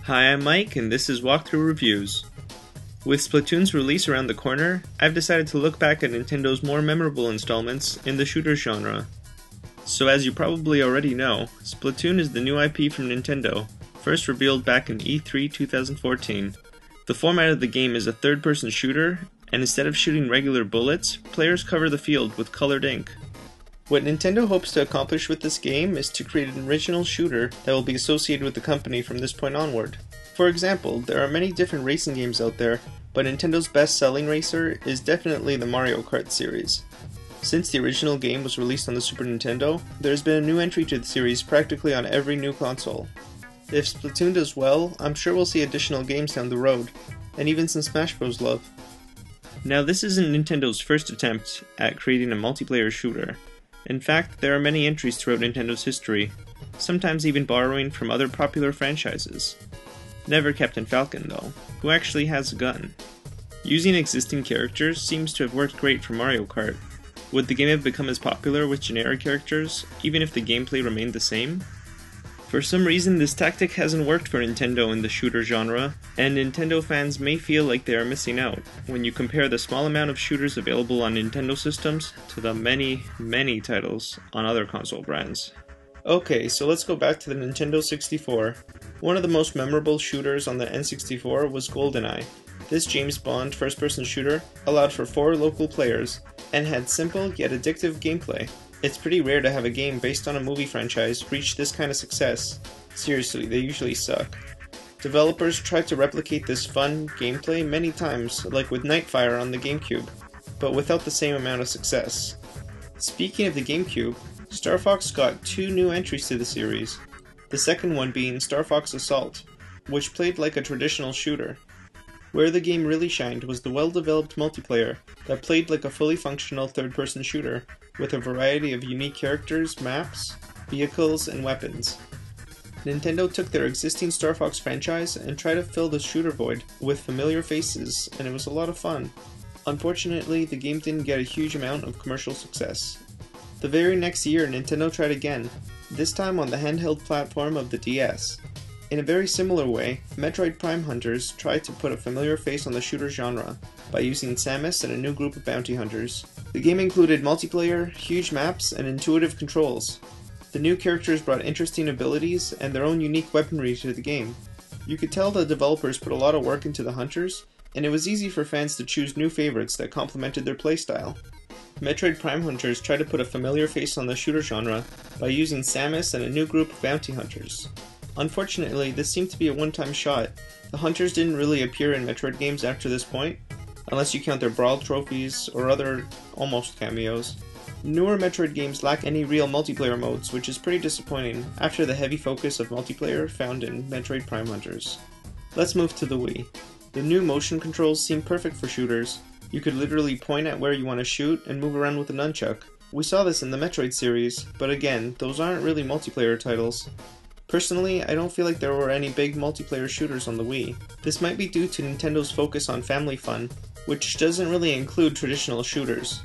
Hi, I'm Mike, and this is Walkthrough Reviews. With Splatoon's release around the corner, I've decided to look back at Nintendo's more memorable installments in the shooter genre. So as you probably already know, Splatoon is the new IP from Nintendo, first revealed back in E3 2014. The format of the game is a third-person shooter, and instead of shooting regular bullets, players cover the field with colored ink. What Nintendo hopes to accomplish with this game is to create an original shooter that will be associated with the company from this point onward. For example, there are many different racing games out there, but Nintendo's best-selling racer is definitely the Mario Kart series. Since the original game was released on the Super Nintendo, there has been a new entry to the series practically on every new console. If Splatoon does well, I'm sure we'll see additional games down the road, and even some Smash Bros. Love. Now this isn't Nintendo's first attempt at creating a multiplayer shooter. In fact, there are many entries throughout Nintendo's history, sometimes even borrowing from other popular franchises. Never Captain Falcon though, who actually has a gun. Using existing characters seems to have worked great for Mario Kart. Would the game have become as popular with generic characters, even if the gameplay remained the same? For some reason, this tactic hasn't worked for Nintendo in the shooter genre, and Nintendo fans may feel like they are missing out when you compare the small amount of shooters available on Nintendo systems to the many titles on other console brands. Okay, so let's go back to the Nintendo 64. One of the most memorable shooters on the N64 was GoldenEye. This James Bond first-person shooter allowed for 4 local players, and had simple yet addictive gameplay. It's pretty rare to have a game based on a movie franchise reach this kind of success. Seriously, they usually suck. Developers tried to replicate this fun gameplay many times, like with Nightfire on the GameCube, but without the same amount of success. Speaking of the GameCube, Star Fox got 2 new entries to the series, the second one being Star Fox Assault, which played like a traditional shooter. Where the game really shined was the well-developed multiplayer that played like a fully functional third-person shooter, with a variety of unique characters, maps, vehicles, and weapons. Nintendo took their existing Star Fox franchise and tried to fill the shooter void with familiar faces, and it was a lot of fun. Unfortunately, the game didn't get a huge amount of commercial success. The very next year, Nintendo tried again, this time on the handheld platform of the DS. In a very similar way, Metroid Prime Hunters tried to put a familiar face on the shooter genre by using Samus and a new group of bounty hunters. The game included multiplayer, huge maps, and intuitive controls. The new characters brought interesting abilities and their own unique weaponry to the game. You could tell the developers put a lot of work into the hunters, and it was easy for fans to choose new favorites that complemented their playstyle. Metroid Prime Hunters tried to put a familiar face on the shooter genre by using Samus and a new group of bounty hunters. Unfortunately, this seemed to be a one-time shot. The hunters didn't really appear in Metroid games after this point, unless you count their Brawl trophies or other almost cameos. Newer Metroid games lack any real multiplayer modes, which is pretty disappointing after the heavy focus of multiplayer found in Metroid Prime Hunters. Let's move to the Wii. The new motion controls seem perfect for shooters. You could literally point at where you want to shoot and move around with a nunchuck. We saw this in the Metroid series, but again, those aren't really multiplayer titles. Personally, I don't feel like there were any big multiplayer shooters on the Wii. This might be due to Nintendo's focus on family fun, which doesn't really include traditional shooters.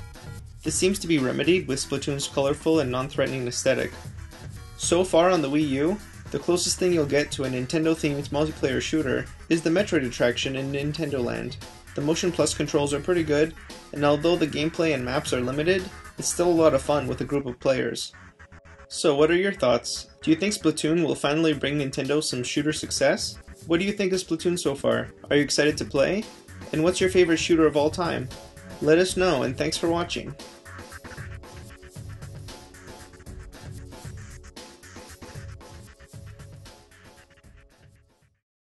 This seems to be remedied with Splatoon's colorful and non-threatening aesthetic. So far on the Wii U, the closest thing you'll get to a Nintendo-themed multiplayer shooter is the Metroid attraction in Nintendo Land. The Motion Plus controls are pretty good, and although the gameplay and maps are limited, it's still a lot of fun with a group of players. So what are your thoughts? Do you think Splatoon will finally bring Nintendo some shooter success? What do you think of Splatoon so far? Are you excited to play? And what's your favorite shooter of all time? Let us know, and thanks for watching.